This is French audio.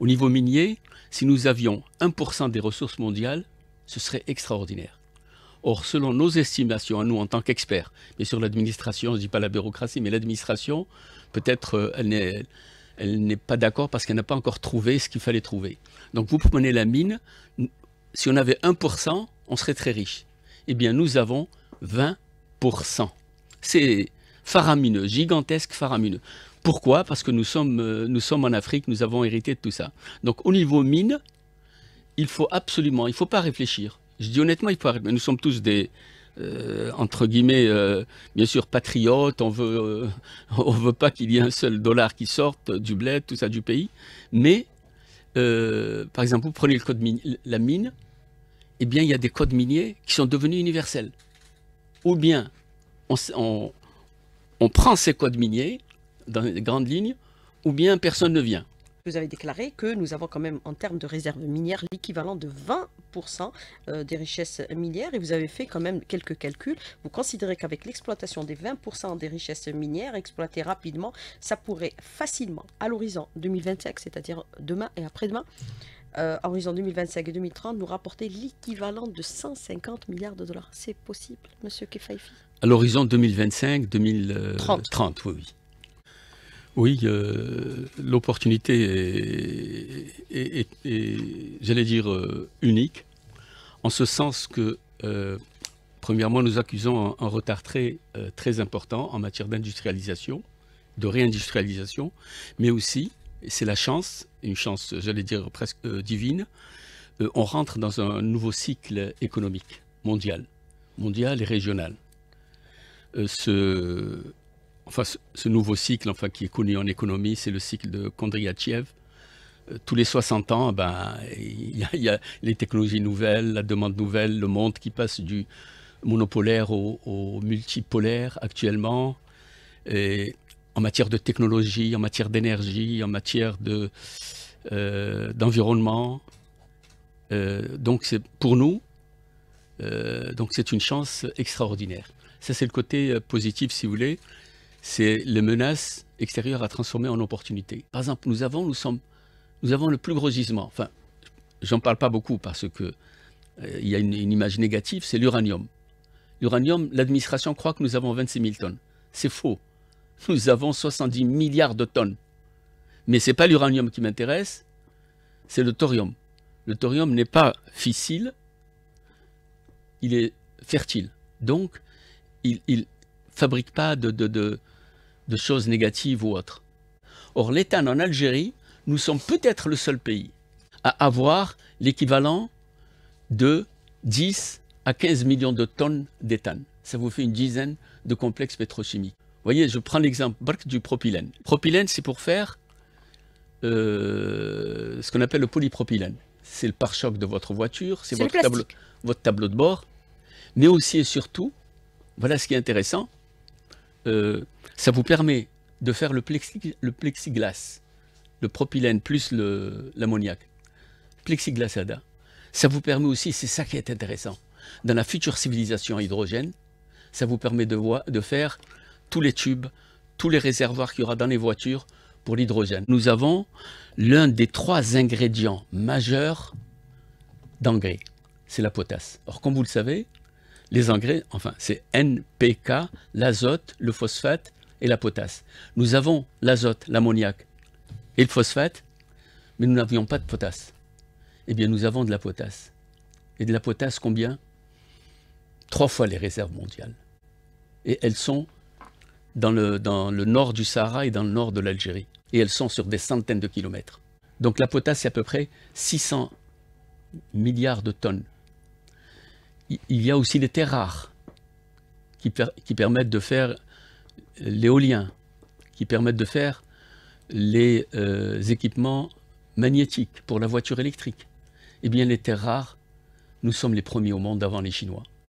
Au niveau minier, si nous avions 1% des ressources mondiales, ce serait extraordinaire. Or, selon nos estimations, à nous en tant qu'experts, bien sûr l'administration, je ne dis pas la bureaucratie, mais l'administration, peut-être elle n'est pas d'accord parce qu'elle n'a pas encore trouvé ce qu'il fallait trouver. Donc vous prenez la mine, si on avait 1%, on serait très riche. Eh bien nous avons 20%. C'est faramineux, gigantesque, faramineux. Pourquoi? Parce que nous sommes en Afrique, nous avons hérité de tout ça. Donc au niveau mine, il faut absolument, il ne faut pas réfléchir. Je dis honnêtement, il faut arrêter. Nous sommes tous des, entre guillemets, bien sûr, patriotes. On veut pas qu'il y ait un seul dollar qui sorte du bled, tout ça, du pays. Mais, par exemple, vous prenez le code la mine, eh bien, il y a des codes miniers qui sont devenus universels. Ou bien, on prend ces codes miniers dans les grandes lignes, ou bien personne ne vient. Vous avez déclaré que nous avons quand même, en termes de réserves minières, l'équivalent de 20% des richesses minières. Et vous avez fait quand même quelques calculs. Vous considérez qu'avec l'exploitation des 20% des richesses minières exploitées rapidement, ça pourrait facilement, à l'horizon 2025, c'est-à-dire demain et après-demain, à l'horizon 2025 et 2030, nous rapporter l'équivalent de 150 milliards de dollars. C'est possible, monsieur Kefaifi? À l'horizon 2025-2030, oui, oui. Oui, l'opportunité est j'allais dire, unique, en ce sens que, premièrement, nous accusons un retard très important en matière d'industrialisation, de réindustrialisation, mais aussi, et c'est la chance, une chance, j'allais dire, presque divine, on rentre dans un nouveau cycle économique mondial et régional. Ce nouveau cycle, qui est connu en économie, c'est le cycle de Kondryatchev. Tous les 60 ans, il y a les technologies nouvelles, la demande nouvelle, le monde qui passe du monopolaire au multipolaire actuellement. Et en matière de technologie, en matière d'énergie, en matière d'environnement. Donc pour nous, c'est une chance extraordinaire. Ça, c'est le côté positif, si vous voulez. C'est les menaces extérieures à transformer en opportunités. Par exemple, nous avons le plus gros gisement. Enfin, j'en parle pas beaucoup parce que il y a une image négative, c'est l'uranium. L'uranium, l'administration croit que nous avons 26 000 tonnes. C'est faux. Nous avons 70 milliards de tonnes. Mais ce n'est pas l'uranium qui m'intéresse, c'est le thorium. Le thorium n'est pas fissile, il est fertile. Donc, il fabrique pas de choses négatives ou autres. Or, l'éthane en Algérie, nous sommes peut-être le seul pays à avoir l'équivalent de 10 à 15 millions de tonnes d'éthane. Ça vous fait une dizaine de complexes pétrochimiques. Vous voyez, je prends l'exemple du propylène. Propylène, c'est pour faire ce qu'on appelle le polypropylène. C'est le pare-choc de votre voiture, c'est votre tableau de bord. Mais aussi et surtout, voilà ce qui est intéressant, ça vous permet de faire le plexiglas, le propylène plus l'ammoniac, plexiglas ADA. Ça vous permet aussi, c'est ça qui est intéressant, dans la future civilisation à hydrogène, ça vous permet de faire tous les tubes, tous les réservoirs qu'il y aura dans les voitures pour l'hydrogène. Nous avons l'un des 3 ingrédients majeurs d'engrais, c'est la potasse. Or, comme vous le savez, les engrais, c'est NPK, l'azote, le phosphate et la potasse. Nous avons l'azote, l'ammoniac et le phosphate, mais nous n'avions pas de potasse. Eh bien, nous avons de la potasse. Et de la potasse, combien? 3 fois les réserves mondiales. Et elles sont dans le nord du Sahara et dans le nord de l'Algérie. Et elles sont sur des centaines de kilomètres. Donc la potasse, c'est à peu près 600 milliards de tonnes. Il y a aussi les terres rares qui permettent de faire l'éolien, qui permettent de faire les équipements magnétiques pour la voiture électrique. Eh bien, les terres rares, nous sommes les premiers au monde avant les Chinois.